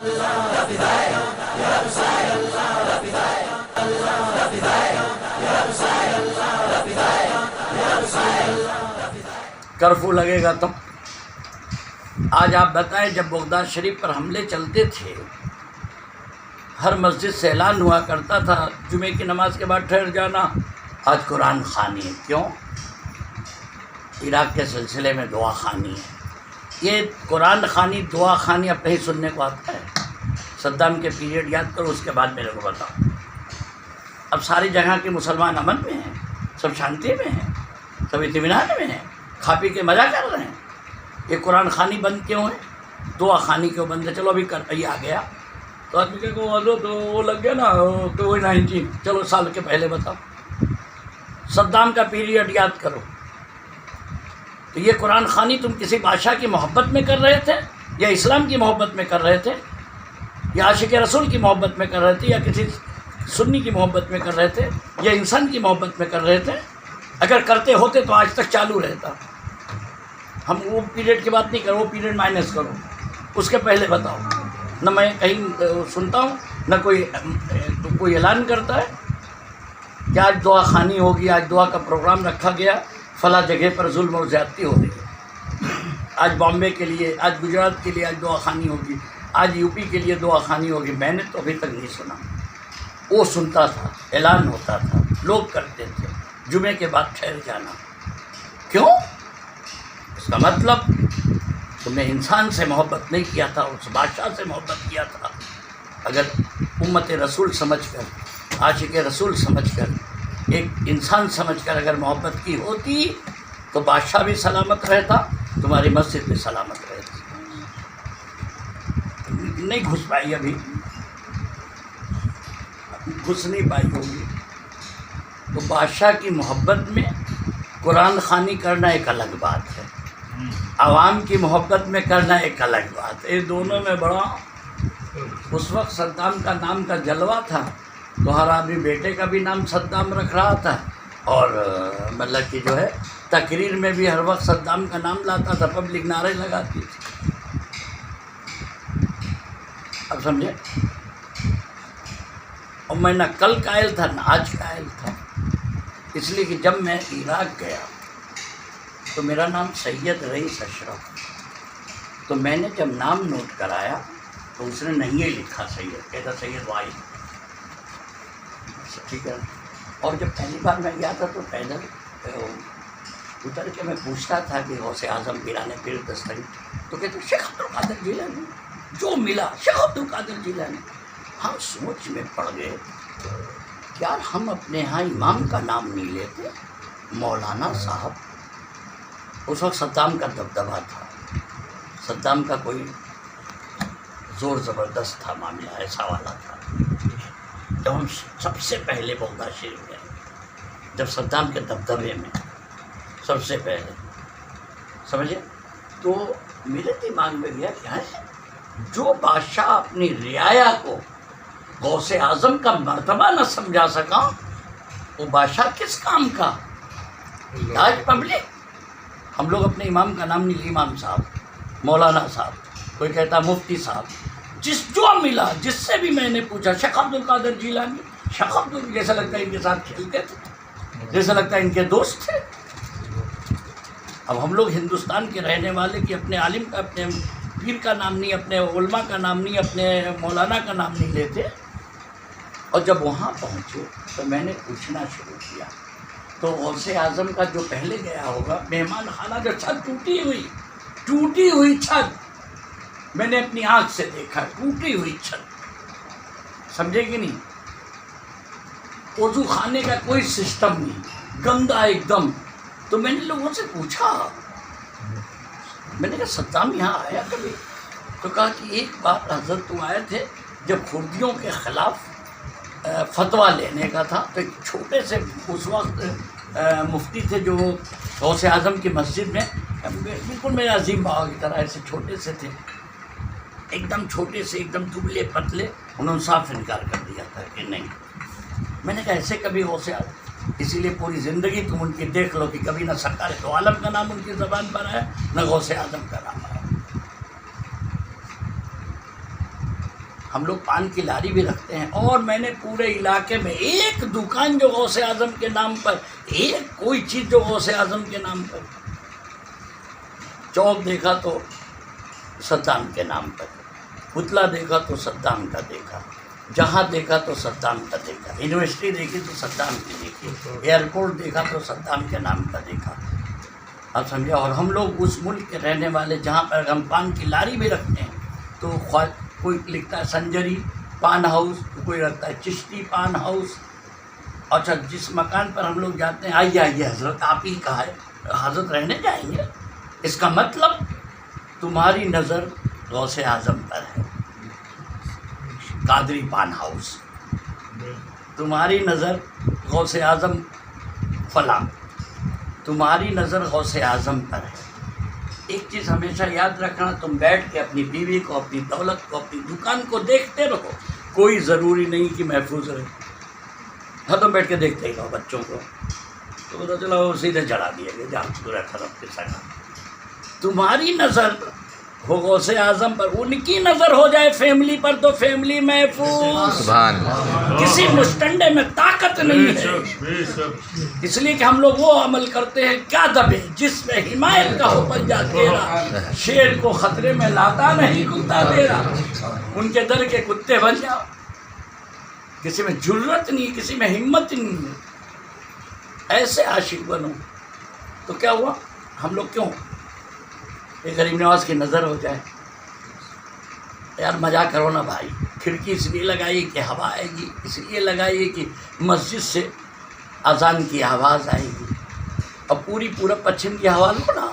Curfew لگے گا تب. آج آپ بتائیں جب بغداد شریف پر حملے چلتے تھے ہر مسجد سے اعلان ہوا کرتا تھا جمعے کی نماز کے بعد ٹھہر جانا. آج قرآن خوانی ہے. کیوں؟ عراق کے سلسلے میں دعا خوانی ہے. یہ قرآن خوانی دعا خوانی اب کہیں سننے کو آتا ہے؟ صدام کے پیریڈ یاد کرو، اس کے بعد میرے کو بتاؤ. اب ساری جگہ کے مسلمان امن میں ہیں، سب شانتی میں ہیں، سب اطمینان میں ہیں، کھا پی کے مزہ کر رہے ہیں. یہ قرآن خوانی بند کیوں ہے؟ دعا خوانی کیوں بند ہے؟ چلو ابھی یہ آ گیا تو آدمی کو وہ لگ گیا نا کووڈ-19. چلو سال کے پہلے بتاؤ. صدام کا پیریڈ یاد کرو. تو یہ قرآن خوانی تم کسی بادشاہ کی محبت میں کر رہے تھے یا اسلام کی محبت میں کر رہے تھے یا عاشق رسول کی محبت میں کر رہے تھے یا کسی سنی کی محبت میں کر رہے تھے یا انسان کی محبت میں کر رہے تھے؟ اگر کرتے ہوتے تو آج تک چالو رہتا. ہم وہ پیریڈ کی بات نہیں کرو، وہ پیریڈ مائنس کرو. اس کے پہلے بتاؤ. نہ میں کہیں سنتا ہوں نہ کوئی اعلان کرتا ہے کہ آج دعا خوانی ہوگی، آج دعا کا پروگرام رکھا گیا، فلاں جگہ پر ظلم اور زیادتی ہو رہی ہے. آج بامبے کے لیے، آج گجرات کے لیے آج دعا خوانی ہوگی، آج یو پی کے لیے دعا خوانی ہوگی. میں نے تو ابھی تک نہیں سنا. وہ سنتا تھا، اعلان ہوتا تھا، لوگ کرتے تھے جمعے کے بعد ٹھہر جانا. کیوں؟ اس کا مطلب تم نے انسان سے محبت نہیں کیا تھا، اس بادشاہ سے محبت کیا تھا. اگر امت رسول سمجھ کر، عاشق رسول سمجھ کر، ایک انسان سمجھ کر اگر محبت کی ہوتی تو بادشاہ بھی سلامت رہتا، تمہاری مسجد بھی سلامت رہتی. نہیں گھس پائی، ابھی گھس نہیں پائی ہوگی. تو بادشاہ کی محبت میں قرآن خوانی کرنا ایک الگ بات ہے، عوام کی محبت میں کرنا ایک الگ بات ہے. دونوں میں بڑا اس وقت صدام کا نام کا جلوہ تھا تو ہر آدمی بیٹے کا بھی نام صدام رکھ رہا تھا اور مطلب کہ جو ہے تقریر میں بھی ہر وقت صدام کا نام لاتا تھا، پبلک نعرے لگاتی تھی. اب سمجھے؟ اور میں نہ کل قائل تھا نہ آج قائل تھا، اس لیے کہ جب میں عراق گیا تو میرا نام سید رئیس اشرف. تو میں نے جب نام نوٹ کرایا تو اس نے نہیں لکھا سید، کہتا سید واحد. ٹھیک ہے. اور جب پہلی بار میں گیا تھا تو پیدل اتر کے میں پوچھتا تھا کہ غوث اعظم پیران پیر دستگیر، تو کہتے شیخ عبد القادر جیلانی. جو ملا شیخ عبد القادر جیلانی. ہم سوچ میں پڑ گئے کہ یار ہم اپنے ہاں امام کا نام نہیں لیتے، مولانا صاحب. اس وقت صدام کا دبدبہ تھا، صدام کا کوئی زور زبردست تھا معاملہ، ایسا والا تھا. جب ہم سب سے پہلے بغداد شریف گئے، جب صدام کے دبدبے میں سب سے پہلے سمجھے، تو میرے دماغ میں گیا کیا ہے جو بادشاہ اپنی رعایا کو غوث اعظم کا مرتبہ نہ سمجھا سکا وہ بادشاہ کس کام کا. آج پبلک ہم لوگ اپنے امام کا نام نہیں لے، امام صاحب، مولانا صاحب، کوئی کہتا مفتی صاحب، جو ملا جس سے بھی میں نے پوچھا شیخ عبد القادر جیلانی. شیخ عبد جیسا لگتا ہے ان کے ساتھ کھیلتے تھے، جیسا لگتا ہے ان کے دوست تھے. اب ہم لوگ ہندوستان کے رہنے والے کہ اپنے عالم کا، اپنے پیر کا نام نہیں، اپنے علماء کا نام نہیں، اپنے مولانا کا نام نہیں لیتے. اور جب وہاں پہنچے تو میں نے پوچھنا شروع کیا تو غوث اعظم کا جو پہلے گیا ہوگا مہمان خانہ، جو چھت ٹوٹی ہوئی چھت میں نے اپنی آنکھ سے دیکھا، ٹوٹی ہوئی چھت. سمجھے کہ نہیں؟ وضو خانے کا کوئی سسٹم نہیں، گندا ایک دم. تو میں نے لوگوں سے پوچھا، میں نے کہا صدام یہاں آیا کبھی؟ تو کہا کہ ایک بار حضرت تو آئے تھے جب کردیوں کے خلاف فتویٰ لینے کا تھا. تو ایک چھوٹے سے اس وقت مفتی تھے جو غوث اعظم کی مسجد میں بالکل میرے عظیم بابا کی طرح ایسے چھوٹے سے تھے، ایک دم چھوٹے سے، ایک دم دبلے پتلے. انہوں نے صاف انکار کر دیا تھا کہ نہیں. میں نے کہا ایسے کبھی غوث اعظم، اسی لیے پوری زندگی تم ان کی دیکھ لو کہ کبھی نہ سرکار دو عالم کا نام ان کی زبان پر آیا نہ غوث اعظم کا نام آیا. ہم لوگ پان کی لاری بھی رکھتے ہیں، اور میں نے پورے علاقے میں ایک دکان جو غوث اعظم کے نام پر، ایک کوئی چیز جو غوث اعظم کے نام پر، چوک دیکھا تو صدام کے نام پر، پتلا دیکھا تو صدام کا دیکھا، جہاں دیکھا تو صدام کا دیکھا، یونیورسٹی دیکھی تو صدام کی دیکھی، ایئرپورٹ دیکھا تو صدام کے نام کا دیکھا. آپ سمجھا. اور ہم لوگ اس ملک کے رہنے والے جہاں پر ہم پان کی لاری بھی رکھتے ہیں تو کوئی لکھتا ہے سنجری پان ہاؤس، کوئی رکھتا ہے چشتی پان ہاؤس. اچھا، جس مکان پر ہم لوگ جاتے ہیں، آئیے حضرت آپ ہی کہا ہے، حضرت رہنے جائیں گے. اس کا مطلب تمہاری نظر غوث اعظم پر ہے، قادری پان ہاؤس. تمہاری نظر غوث اعظم فلاں، تمہاری نظر غوث اعظم پر ہے. ایک چیز ہمیشہ یاد رکھنا، تم بیٹھ کے اپنی بیوی کو، اپنی دولت کو، اپنی دکان کو دیکھتے رہو، کوئی ضروری نہیں کہ محفوظ رہے. ہاں تم بیٹھ کے دیکھتے ہی رہو بچوں کو، تو پتہ چلا وہ سیدھے چڑھا دیا گیا جہاں پورا خراب کے سکا. تمہاری نظر ہو غوث اعظم پر، ان کی نظر ہو جائے فیملی پر تو فیملی محفوظ. سبحان اللہ. کسی مشٹنڈے میں طاقت نہیں ہے، اس لیے کہ ہم لوگ وہ عمل کرتے ہیں کیا دبے جس میں حمایت کا ہو پنجہ تیرا، شیر کو خطرے میں لاتا نہیں کتا تیرا. ان کے در کے کتے بن جاؤ. کسی میں جرت نہیں، کسی میں ہمت نہیں ہے، ایسے عاشق بنو. تو کیا ہوا، ہم لوگ کیوں ایک غریب نواز کی نظر ہو جائے. یار مزاق کرو نا بھائی. کھڑکی اس لیے لگائی کہ ہوا آئے گی، اس لیے لگائی کہ مسجد سے اذان کی آواز آئے گی. اب پورا پچھم کی ہوا لو نا،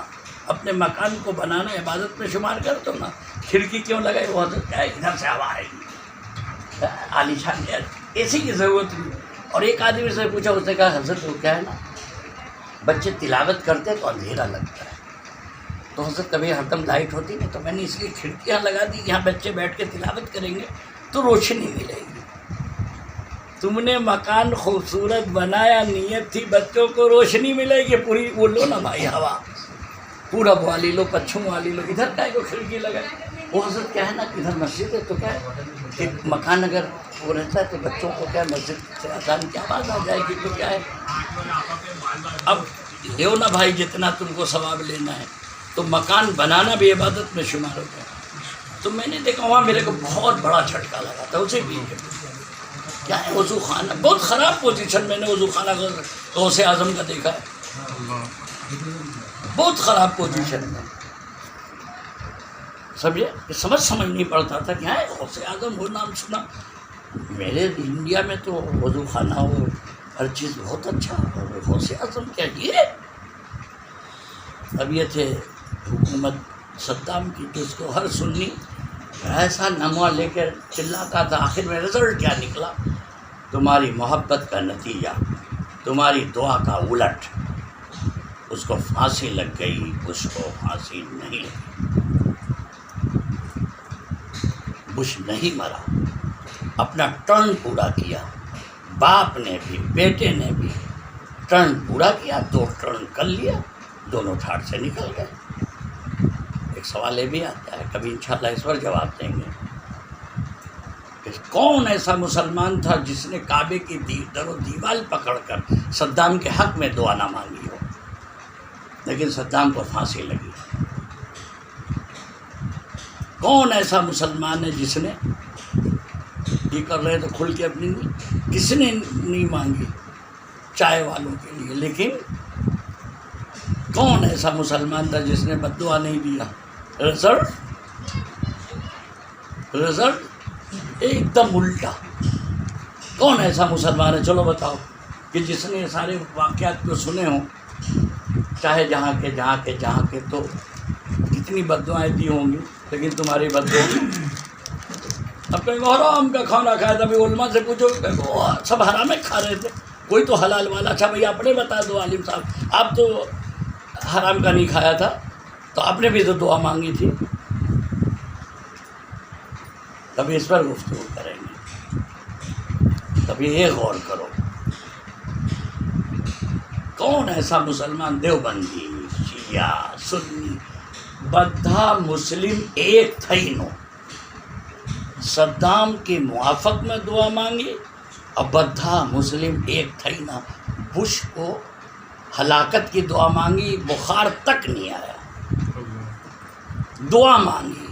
اپنے مکان کو بنانا عبادت میں شمار کر دو نا. کھڑکی کیوں لگائی؟ وہ حضرت کیا ہے، ادھر سے ہوا آئے گی، عالی شان اے سی کی ضرورت نہیں. اور ایک آدمی سے پوچھا، اس نے کہا حضرت وہ کیا ہے نا، بچے تلاوت کرتے تو اندھیرا لگتا ہے، تو حضرت کبھی ہر دم لائٹ ہوتی نہیں، تو میں نے اس لیے کھڑکیاں لگا دی، یہاں بچے بیٹھ کے تلاوت کریں گے تو روشنی ملے گی. تم نے مکان خوبصورت بنایا، نیت تھی بچوں کو روشنی ملے گی. پوری وہ لو نا بھائی ہوا، پورب والی لو، پچھم والی لو، ادھر کا کو کھڑکی لگائے. وہ حضرت کیا ہے نا کہ ادھر مسجد ہے، تو کیا ہے کہ مکان اگر وہ رہتا ہے تو بچوں کو کیا مسجد سے اذان کی آواز آ جائے گی. تو کیا ہے، اب لیو نا بھائی جتنا تم کو ثواب لینا ہے. تو مکان بنانا بھی عبادت میں شمار ہوتا ہے. تو میں نے دیکھا وہاں میرے کو بہت بڑا جھٹکا لگا تھا. اسے بھی کیا ہے، وضو خانہ، بہت خراب پوزیشن میں نے وضو خانہ غوث اعظم کا دیکھا ہے، بہت خراب پوزیشن میں. سمجھے، سمجھ نہیں پڑتا تھا کہ ہاں غوث اعظم وہ نام سنا. میرے انڈیا میں تو وضو خانہ ہو، ہر چیز بہت اچھا، اور غوث اعظم کیا یہ. اب یہ تھے حکومت صدام کی، تو اس کو ہر سنی ایسا نموا لے کر چلاتا تھا. آخر میں رزلٹ کیا نکلا، تمہاری محبت کا نتیجہ، تمہاری دعا کا الٹ. اس کو پھانسی لگ گئی، بش کو پھانسی نہیں لگی. بش نہیں مرا، اپنا ٹرن پورا کیا. باپ نے بھی بیٹے نے بھی ٹرن پورا کیا، 2 ٹرن کر لیا، دونوں ٹھاٹ سے نکل گئے. ایک سوال یہ بھی آتا ہے، کبھی انشاءاللہ اس پر جواب دیں گے، کہ کون ایسا مسلمان تھا جس نے کعبے کی در و دیوال پکڑ کر صدام کے حق میں دعا نہ مانگی ہو، لیکن صدام کو پھانسی لگی. کون ایسا مسلمان ہے جس نے یہ کر رہے تو کھل کے اپنی نہیں، کس نے نہیں مانگی چائے والوں کے لیے، لیکن کون ایسا مسلمان تھا جس نے بد دعا نہیں دیا؟ رزلٹ ایک دم الٹا. کون ایسا مسلمان ہے، چلو بتاؤ، کہ جس نے سارے واقعات کو سنے ہوں، چاہے جہاں کے تو کتنی بد دعائیں دی ہوں گی، لیکن تمہاری بد دعا. اب کہیں گے حرام کا کھانا کھایا تھا. ابھی علماء سے پوچھو، سب حرام کھا رہے تھے، کوئی تو حلال والا. اچھا بھائی آپ نے بتا دو عالم صاحب، آپ تو حرام کا نہیں کھایا تھا، تو آپ نے بھی تو دعا مانگی تھی. کبھی اس پر گفتگو کریں گے، کبھی یہ غور کرو، کون ایسا مسلمان، دیوبندی، شیعہ، سنی، بدھا مسلم ایک تھئی نو. صدام کے موافق میں دعا مانگی، اور بدھا مسلم ایک تھا ہی نہ، بش کو ہلاکت کی دعا مانگی، بخار تک نہیں آیا، دعا مانگی،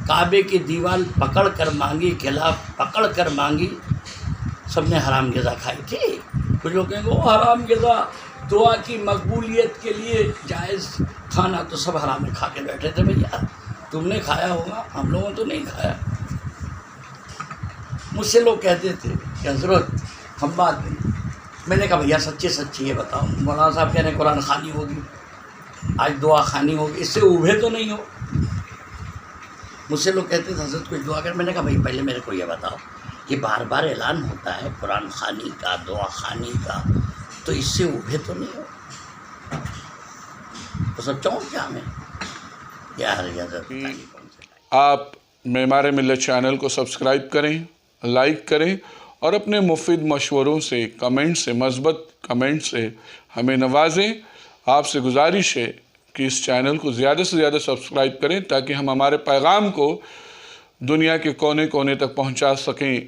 کعبے کی دیوار پکڑ کر مانگی، خلاف پکڑ کر مانگی، سب نے حرام غذا کھائی تھی۔ کچھ لوگ کہیں گے وہ حرام غذا دعا کی مقبولیت کے لیے جائز کھانا، تو سب حرام میں کھا کے بیٹھے تھے بھیا، تم نے کھایا ہوگا، ہم لوگوں تو نہیں کھایا۔ مجھ سے لوگ کہتے تھے کہ حضرت ہم بات نہیں، میں نے کہا بھیا سچی سچی یہ بتاؤ، مولانا صاحب کہہ رہے ہیں قرآن خوانی ہوگی، آج دعا خوانی ہوگی، اس سے اوبھے تو نہیں ہو؟ مجھ سے لوگ کہتے تھے حضرت کچھ دعا کر، میں نے کہا بھائی پہلے میرے کو یہ بتاؤ کہ بار بار اعلان ہوتا ہے قرآن خوانی کا، دعا خوانی کا، تو اس سے اوبھے تو نہیں ہو؟ تو سب چونک کیا میں یار حضرت آپ معمار ملت چینل کو سبسکرائب کریں، لائک کریں، اور اپنے مفید مشوروں سے، کمنٹ سے، مثبت کمنٹ سے ہمیں نوازیں۔ آپ سے گزارش ہے کہ اس چینل کو زیادہ سے زیادہ سبسکرائب کریں تاکہ ہم ہمارے پیغام کو دنیا کے کونے کونے تک پہنچا سکیں۔